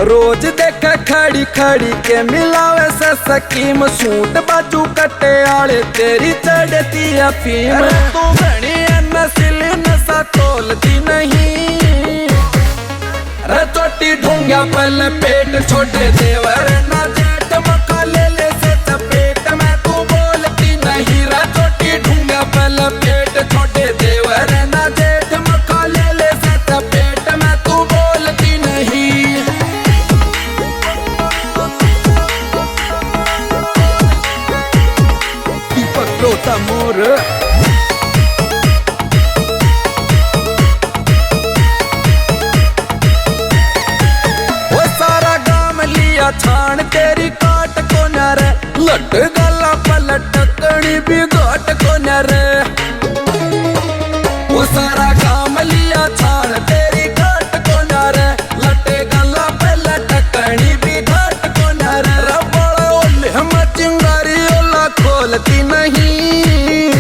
रोज देखे खड़ी खड़ी के मिलावे से सकीम, सूट बाजू कटे आले तेरी चढ़ती अफीम। तू घनी नस्ल नशा तोलती नहीं, रे चोटी ढूंगा पल पेट छोटे देवर ना जेठ मका ले से चपेट में तू बोलती नहीं। रे चोटी ढूंगा पल पेट छोटे देवर ना जेठ मका ले से चपेट में तू बोलती नहीं। दीपक रोता मोर छान तेरी काट को नर, लट गला पलट कणी भी घाट को नर। वो सारा काम लिया छान तेरी काट को नर, लट गला पलट कणी भी घाट को नर। रबड़ ओले हम चिंगारी ओला खोलती नहीं,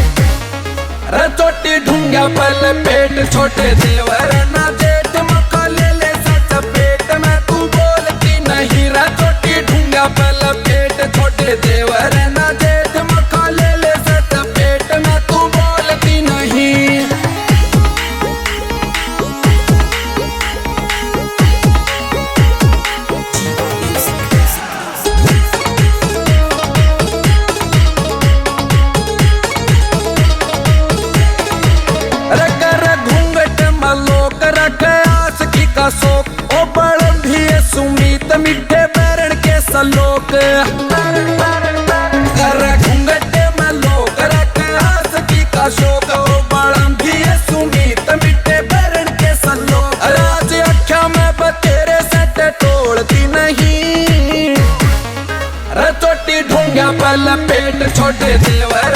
रे चोटी ढूंगा पल पेट छोटे देवर ना जेठ मका ले सच पेट में तू बोलती नहीं। रे चोटी ढूंगा पल पेट छोटे देवर ना जेठ मका ले सच पेट में तू बोलती नहीं। शोक ओ बड़ भी सुमीत मिठे बैरण के सलोक, कर घूंघट में लोक रखे हंस की का शोक। ओ बड़ भी सुमीत मिठे बैरण के सलोक, राज अख्या में बतेरे सट तोड़ती नहीं। रे चोटी ढूंगा पल पेट छोटे देवर